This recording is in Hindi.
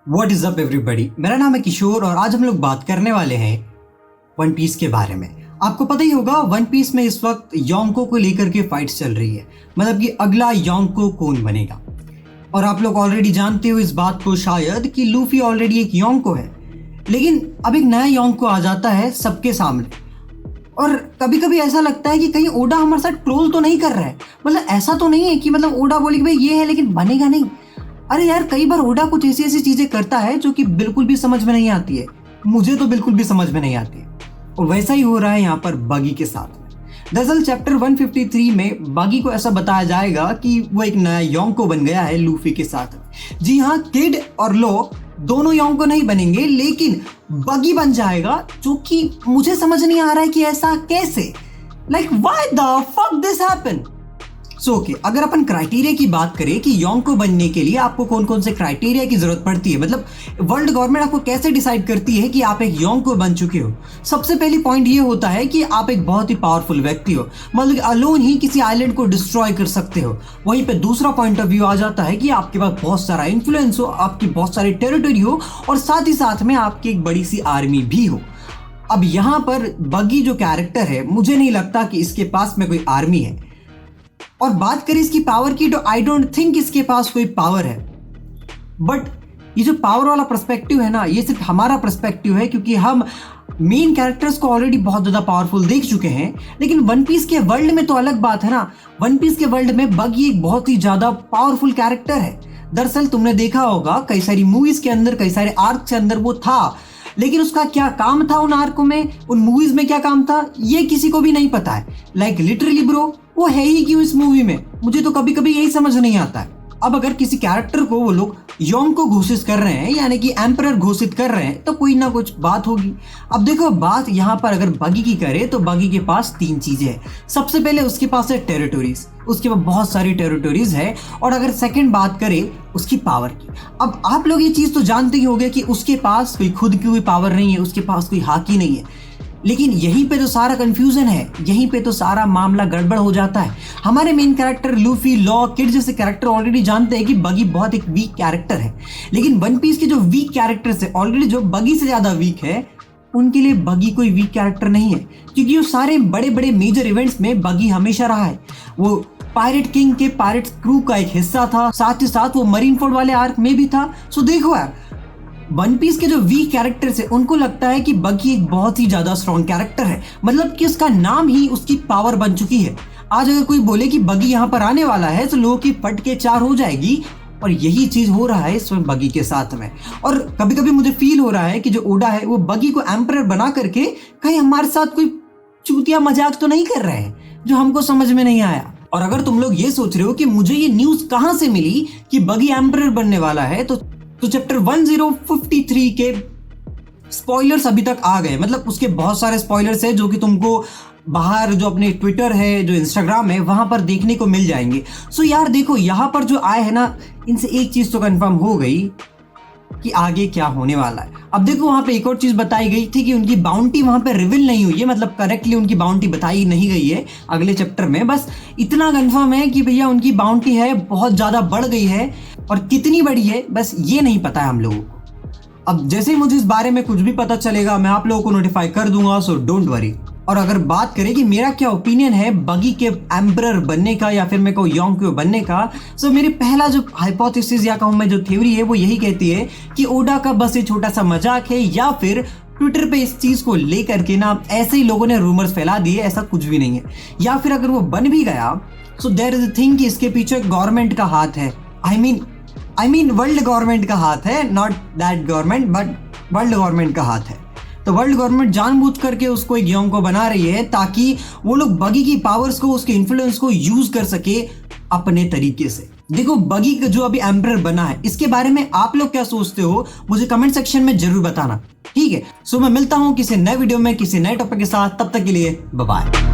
व्हाट इज अप एवरीबॉडी, मेरा नाम है किशोर और आज हम लोग बात करने वाले हैं वन पीस के बारे में। आपको पता ही होगा वन पीस में इस वक्त योंको को लेकर के फाइट्स चल रही है, मतलब कि अगला योंको कौन बनेगा। और आप लोग ऑलरेडी जानते हो इस बात को शायद कि लूफी ऑलरेडी एक योंको है, लेकिन अब एक नया योंको आ जाता है सबके सामने। और कभी कभी ऐसा लगता है कि कहीं ओडा हमारे साथ ट्रोल तो नहीं कर रहा है। मतलब ऐसा तो नहीं है कि मतलब ओडा बोले कि भाई ये है लेकिन बनेगा नहीं। अरे यार, कई बार ओडा कुछ ऐसी ऐसी चीजें करता है जो कि बिल्कुल भी समझ में नहीं आती है। मुझे तो बिल्कुल भी समझ में नहीं आती है। और वैसा ही हो रहा है यहाँ पर बगी के साथ में। दरअसल चैप्टर 153 में बगी को ऐसा बताया जाएगा कि वो एक नया योंको बन गया है लूफी के साथ। जी हाँ, किड और लो दोनों योंको नहीं बनेंगे, लेकिन बगी बन जाएगा, जो कि मुझे समझ नहीं आ रहा है कि ऐसा कैसे। Like why the fuck this happen. So okay, अगर अपन क्राइटेरिया की बात करें कि योंको बनने के लिए आपको कौन कौन से क्राइटेरिया की जरूरत पड़ती है, मतलब वर्ल्ड गवर्नमेंट आपको कैसे डिसाइड करती है कि आप एक योंको बन चुके हो। सबसे पहली पॉइंट ये होता है कि आप एक बहुत ही पावरफुल व्यक्ति हो, मतलब अलोन ही किसी आइलैंड को डिस्ट्रॉय कर सकते हो। वहीं पे दूसरा पॉइंट ऑफ व्यू आ जाता है कि आपके पास बहुत सारा इन्फ्लुएंस हो, आपकी बहुत सारी टेरिटरी हो और साथ ही साथ में आपकी एक बड़ी सी आर्मी भी हो। अब यहाँ पर बगी जो कैरेक्टर है, मुझे नहीं लगता कि इसके पास में कोई आर्मी है। और बात करें इसकी पावर की, तो आई डोंट थिंक इसके पास कोई पावर है। बट ये जो पावर वाला पर्सपेक्टिव है ना, ये सिर्फ हमारा पर्सपेक्टिव है, क्योंकि हम मेन कैरेक्टर्स को ऑलरेडी बहुत ज्यादा पावरफुल देख चुके हैं। लेकिन वन पीस के वर्ल्ड में तो अलग बात है ना। वन पीस के वर्ल्ड में बगी एक बहुत ही ज्यादा पावरफुल कैरेक्टर है। दरअसल तुमने देखा होगा कई सारी मूवीज के अंदर, कई सारे आर्क के अंदर वो था, लेकिन उसका क्या काम था उन आर्कों में, उन मूवीज में क्या काम था, ये किसी को भी नहीं पता है। लाइक लिटरली ब्रो, वो है ही क्यों इस मूवी में, मुझे तो कभी कभी यही समझ नहीं आता है। अब अगर किसी कैरेक्टर को वो लोग योंको घोषित कर रहे हैं, यानी कि एम्परर घोषित कर रहे हैं, तो कोई ना कुछ बात होगी। अब देखो, बात यहाँ पर अगर बगी की करे तो बगी के पास तीन चीजें हैं। सबसे पहले उसके पास है टेरिटोरीज, उसके पास बहुत सारी टेरिटोरीज है। और अगर सेकंड बात करें उसकी पावर की, अब आप लोग ये चीज तो जानते ही होंगे कि उसके पास कोई खुद की कोई पावर नहीं है, उसके पास कोई हाकी नहीं है। लेकिन यहीं पे तो सारा कंफ्यूजन है, यहीं पे तो सारा मामला गड़बड़ हो जाता है। हमारे main character Luffy, law, kid जैसे कैरेक्टर ऑलरेडी जानते हैं कि बगी बहुत एक वीक कैरेक्टर है। लेकिन वन पीस के जो वीक कैरेक्टर्स है, ऑलरेडी जो बगी से ज्यादा वीक है, उनके लिए बगी कोई वीक कैरेक्टर नहीं है, क्योंकि वो सारे बड़े बड़े मेजर इवेंट्स में बगी हमेशा रहा है। वो पायरेट किंग के पायरेट क्रू का एक हिस्सा था, साथ ही साथ वो मरीन फोर्ड वाले आर्क में भी था। सो देखो यार, वन पीस के जो वीक कैरेक्टर्स है, उनको लगता है कि बगी एक बहुत ही ज्यादा स्ट्रॉन्ग कैरेक्टर है, मतलब कि उसका नाम ही उसकी पावर बन चुकी है। आज अगर कोई बोले कि बगी यहाँ पर आने वाला है तो लोगों की पट के चार हो जाएगी, और यही चीज हो रहा है इस बगी के साथ में। और कभी कभी मुझे फील हो रहा है कि जो ओडा है वो बगी को एम्परर बना करके कहीं हमारे साथ कोई चूतिया मजाक तो नहीं कर रहे हैं, जो हमको समझ में नहीं आया। और अगर तुम लोग ये सोच रहे हो कि मुझे ये न्यूज कहां से मिली कि बगी एम्परर बनने वाला है, तो चैप्टर 1053 के स्पॉयलर्स अभी तक आ गए। मतलब उसके बहुत सारे स्पॉयलर्स है जो कि तुमको बाहर जो अपने ट्विटर है, जो इंस्टाग्राम है, वहां पर देखने को मिल जाएंगे। सो यार देखो, यहाँ पर जो आए हैं ना, इनसे एक चीज तो कंफर्म हो गई कि आगे क्या होने वाला है। अब देखो, वहां पे एक और चीज बताई गई थी कि उनकी बाउंटी वहां पे रिवील नहीं हुई है, मतलब करेक्टली उनकी बाउंटी बताई नहीं गई है अगले चैप्टर में। बस इतना कंफर्म है कि भैया उनकी बाउंटी है बहुत ज्यादा बढ़ गई है, और कितनी बड़ी है बस ये नहीं पता है हम लोगों को। अब जैसे ही मुझे इस बारे में कुछ भी पता चलेगा मैं आप लोगों को नोटिफाई कर दूंगा, सो डोंट वरी। और अगर बात करें कि मेरा क्या ओपिनियन है बगी के एम्परर बनने का या फिर मैं कहूँ योंको बनने का, सो मेरी पहला जो हाइपोथेसिस या कहूँ मैं जो थ्योरी है वो यही कहती है कि ओडा का बस एक छोटा सा मजाक है, या फिर ट्विटर पे इस चीज को लेकर के ना ऐसे ही लोगों ने रूमर्स फैला दिए, ऐसा कुछ भी नहीं है। या फिर अगर वो बन भी गया, so there is a thing कि इसके पीछे गवर्नमेंट का हाथ है। आई मीन वर्ल्ड गवर्नमेंट का हाथ है, not that government, but world government का हाथ है। तो वर्ल्ड गवर्नमेंट जानबूझ करके उसको एक योंको बना रही है ताकि वो लोग बगी की पावर्स को, उसके इन्फ्लुएंस को यूज कर सके अपने तरीके से। देखो, बगी का जो अभी एम्परर बना है, इसके बारे में आप लोग क्या सोचते हो मुझे कमेंट सेक्शन में जरूर बताना, ठीक है। सो मैं मिलता हूं किसी नए वीडियो में किसी नए टॉपिक के साथ, तब तक के लिए बाय बाय।